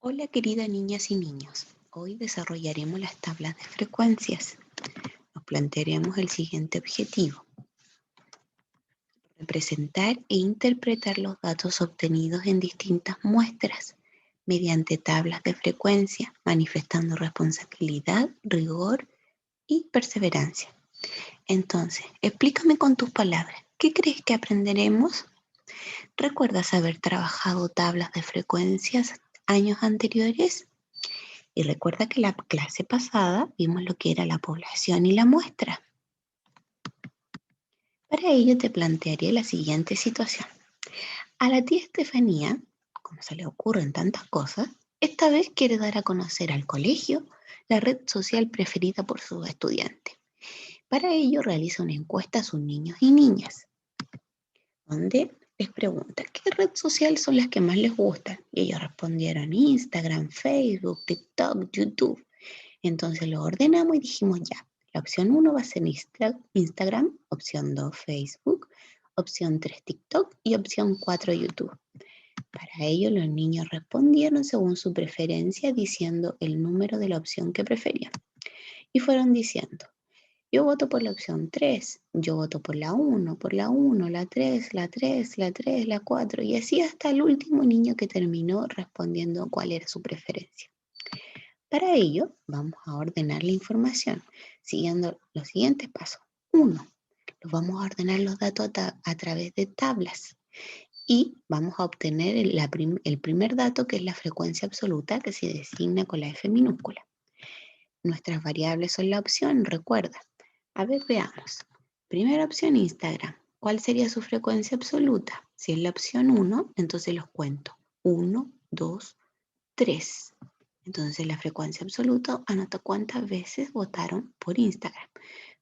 Hola queridas niñas y niños, hoy desarrollaremos las tablas de frecuencias. Nos plantearemos el siguiente objetivo: representar e interpretar los datos obtenidos en distintas muestras mediante tablas de frecuencia, manifestando responsabilidad, rigor y perseverancia. Entonces, explícame con tus palabras, ¿qué crees que aprenderemos? ¿Recuerdas haber trabajado tablas de frecuencias años anteriores? Y recuerda que la clase pasada vimos lo que era la población y la muestra. Para ello te plantearé la siguiente situación. A la tía Estefanía, como se le ocurren tantas cosas, esta vez quiere dar a conocer al colegio la red social preferida por sus estudiantes. Para ello realiza una encuesta a sus niños y niñas, donde les pregunta qué red social son las que más les gustan. Y ellos respondieron Instagram, Facebook, TikTok, YouTube. Entonces lo ordenamos y dijimos ya. La opción 1 va a ser Instagram, opción 2 Facebook, opción 3 TikTok y opción 4 YouTube. Para ello los niños respondieron según su preferencia diciendo el número de la opción que preferían. Y fueron diciendo, yo voto por la opción 3, yo voto por la 1, la 3, la 3, la 3, la 4 y así hasta el último niño que terminó respondiendo cuál era su preferencia. Para ello, vamos a ordenar la información siguiendo los siguientes pasos. 1. Vamos a ordenar los datos a través de tablas y vamos a obtener el primer dato, que es la frecuencia absoluta, que se designa con la F minúscula. Nuestras variables son la opción, recuerda. A ver, veamos. Primera opción, Instagram. ¿Cuál sería su frecuencia absoluta? Si es la opción 1, entonces los cuento. 1, 2, 3. Entonces la frecuencia absoluta anota cuántas veces votaron por Instagram.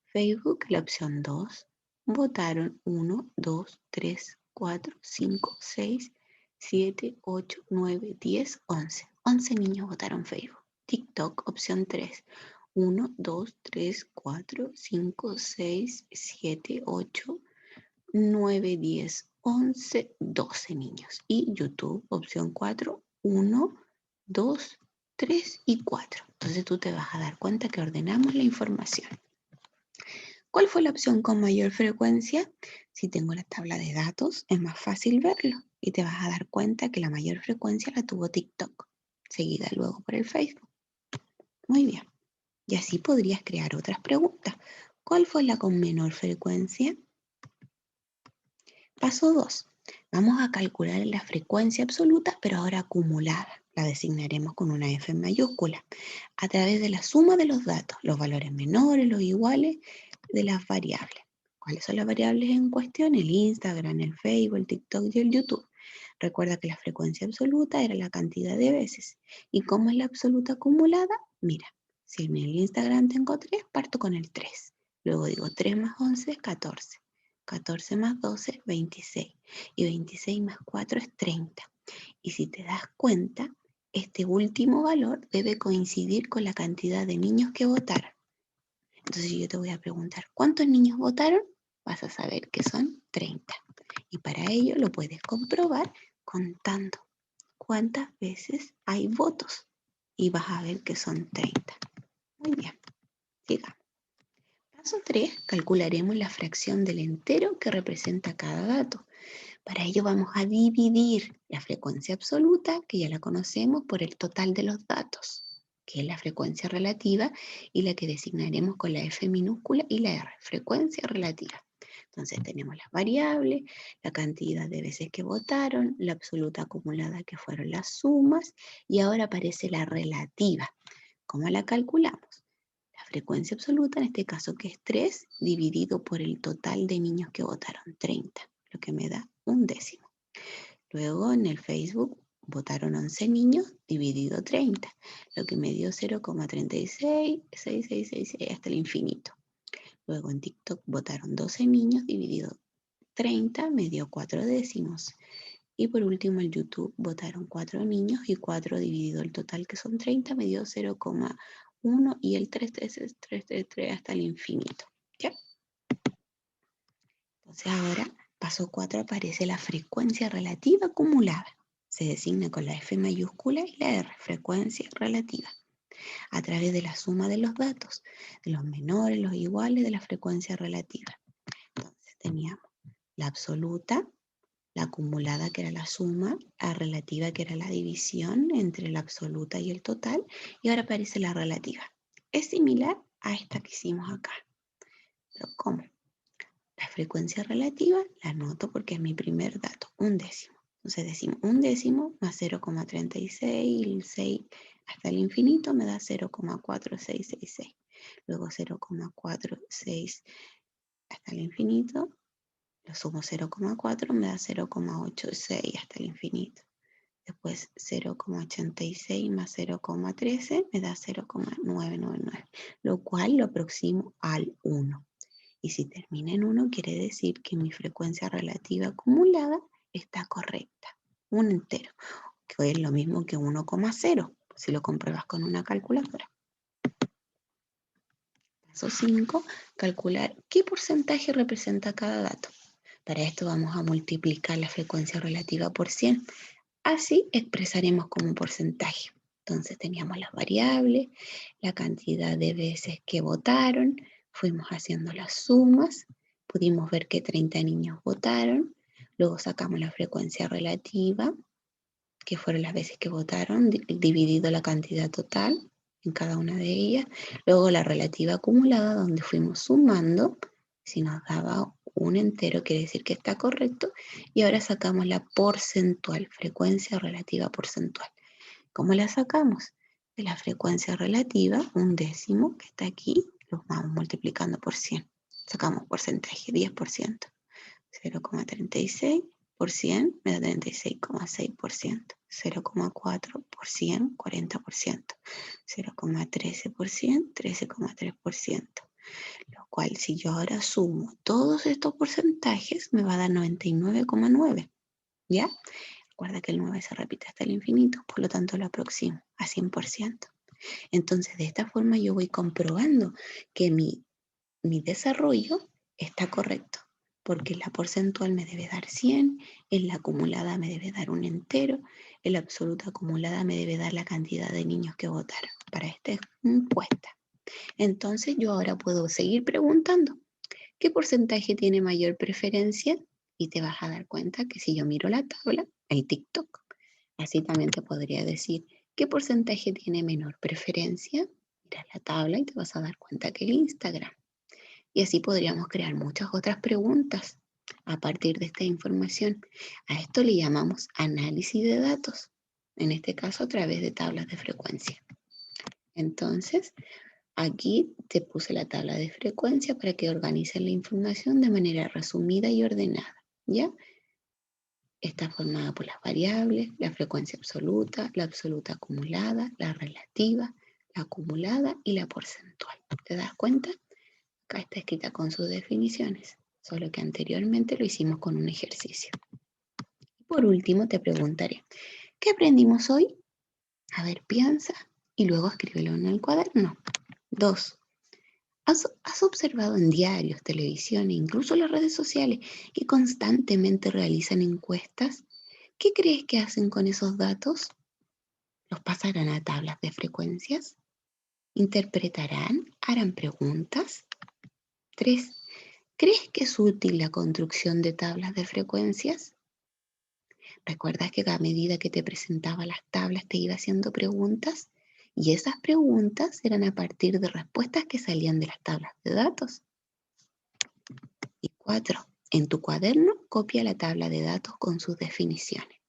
Facebook, la opción 2, votaron 1, 2, 3, 4, 5, 6, 7, 8, 9, 10, 11. 11 niños votaron Facebook. TikTok, opción 3, 1, 2, 3, 4, 5, 6, 7, 8, 9, 10, 11, 12 niños. Y YouTube, opción 4, 1, 2, 3 y 4. Entonces tú te vas a dar cuenta que ordenamos la información. ¿Cuál fue la opción con mayor frecuencia? Si tengo la tabla de datos, es más fácil verlo y te vas a dar cuenta que la mayor frecuencia la tuvo TikTok, seguida luego por el Facebook. Muy bien. Y así podrías crear otras preguntas. ¿Cuál fue la con menor frecuencia? Paso 2. Vamos a calcular la frecuencia absoluta, pero ahora acumulada. La designaremos con una F mayúscula, a través de la suma de los datos, los valores menores, los iguales de las variables. ¿Cuáles son las variables en cuestión? El Instagram, el Facebook, el TikTok y el YouTube. Recuerda que la frecuencia absoluta era la cantidad de veces. ¿Y cómo es la absoluta acumulada? Mira, si en el Instagram tengo 3, parto con el 3. Luego digo 3 más 11 es 14. 14 más 12, 26. Y 26 más 4 es 30. Y si te das cuenta, este último valor debe coincidir con la cantidad de niños que votaron. Entonces yo te voy a preguntar, ¿cuántos niños votaron? Vas a saber que son 30. Y para ello lo puedes comprobar contando cuántas veces hay votos. Y vas a ver que son 30. Muy bien, sigamos. Paso 3, calcularemos la fracción del entero que representa cada dato. Para ello vamos a dividir la frecuencia absoluta, que ya la conocemos, por el total de los datos, que es la frecuencia relativa y la que designaremos con la F minúscula y la R, frecuencia relativa. Entonces tenemos las variables, la cantidad de veces que votaron, la absoluta acumulada que fueron las sumas y ahora aparece la relativa. ¿Cómo la calculamos? La frecuencia absoluta, en este caso que es 3, dividido por el total de niños que votaron, 30, lo que me da un décimo. Luego en el Facebook votaron 11 niños dividido 30, lo que me dio 0,366666 hasta el infinito. Luego en TikTok votaron 12 niños dividido 30, me dio 4 décimos. Y por último en YouTube votaron 4 niños y 4 dividido el total que son 30 me dio 0,1 y el 333 hasta el infinito. ¿Ya? Entonces ahora, paso 4, aparece la frecuencia relativa acumulada. Se designa con la F mayúscula y la R, frecuencia relativa, a través de la suma de los datos, de los menores, los iguales de la frecuencia relativa. Entonces teníamos la absoluta, la acumulada que era la suma, la relativa que era la división entre la absoluta y el total, y ahora aparece la relativa. Es similar a esta que hicimos acá. Pero ¿cómo? La frecuencia relativa la anoto porque es mi primer dato, un décimo. Entonces decimos un décimo más 0,36, el 6 hasta el infinito me da 0,4666. Luego 0,46 hasta el infinito, lo sumo 0,4, me da 0,86 hasta el infinito. Después 0,86 más 0,13 me da 0,999, lo cual lo aproximo al 1. Y si termina en 1, quiere decir que mi frecuencia relativa acumulada está correcta. Un entero, que es lo mismo que 1,0, si lo compruebas con una calculadora. Paso 5, calcular qué porcentaje representa cada dato. Para esto vamos a multiplicar la frecuencia relativa por 100. Así expresaremos como un porcentaje. Entonces teníamos las variables, la cantidad de veces que votaron, fuimos haciendo las sumas, pudimos ver que 30 niños votaron, luego sacamos la frecuencia relativa, que fueron las veces que votaron, dividido la cantidad total en cada una de ellas, luego la relativa acumulada, donde fuimos sumando, si nos daba un entero quiere decir que está correcto, y ahora sacamos la porcentual, frecuencia relativa porcentual. ¿Cómo la sacamos? De la frecuencia relativa, un décimo que está aquí, lo vamos multiplicando por 100. Sacamos porcentaje, 10%. 0,36 por 100 me da 36,6%. 0,4 por 100, 40%. 0,13 por 100, 13,3%. Lo cual, si yo ahora sumo todos estos porcentajes, me va a dar 99,9. ¿Ya? Recuerda que el 9 se repite hasta el infinito, por lo tanto lo aproximo a 100%. Entonces, de esta forma yo voy comprobando que mi desarrollo está correcto, porque la porcentual me debe dar 100, en la acumulada me debe dar un entero, en la absoluta acumulada me debe dar la cantidad de niños que votaron para esta encuesta. Entonces yo ahora puedo seguir preguntando, ¿qué porcentaje tiene mayor preferencia? Y te vas a dar cuenta que si yo miro la tabla, el TikTok, así también te podría decir, ¿qué porcentaje tiene menor preferencia? Mira la tabla y te vas a dar cuenta que el Instagram. Y así podríamos crear muchas otras preguntas a partir de esta información. A esto le llamamos análisis de datos, en este caso a través de tablas de frecuencia. Entonces, aquí te puse la tabla de frecuencia para que organices la información de manera resumida y ordenada, ¿ya? Está formada por las variables, la frecuencia absoluta, la absoluta acumulada, la relativa, la acumulada y la porcentual. ¿Te das cuenta? Acá está escrita con sus definiciones, solo que anteriormente lo hicimos con un ejercicio. Por último, te preguntaré, ¿qué aprendimos hoy? A ver, piensa y luego escríbelo en el cuaderno. 2. ¿Has observado en diarios, televisión e incluso las redes sociales que constantemente realizan encuestas? ¿Qué crees que hacen con esos datos? ¿Los pasarán a tablas de frecuencias? ¿Interpretarán? ¿Harán preguntas? 3. ¿Crees que es útil la construcción de tablas de frecuencias? ¿Recuerdas que a medida que te presentaba las tablas te iba haciendo preguntas? Y esas preguntas eran a partir de respuestas que salían de las tablas de datos. Y 4. En tu cuaderno copia la tabla de datos con sus definiciones.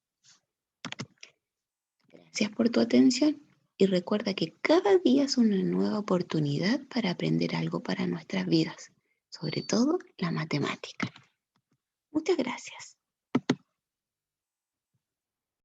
Gracias por tu atención y recuerda que cada día es una nueva oportunidad para aprender algo para nuestras vidas, sobre todo la matemática. Muchas gracias.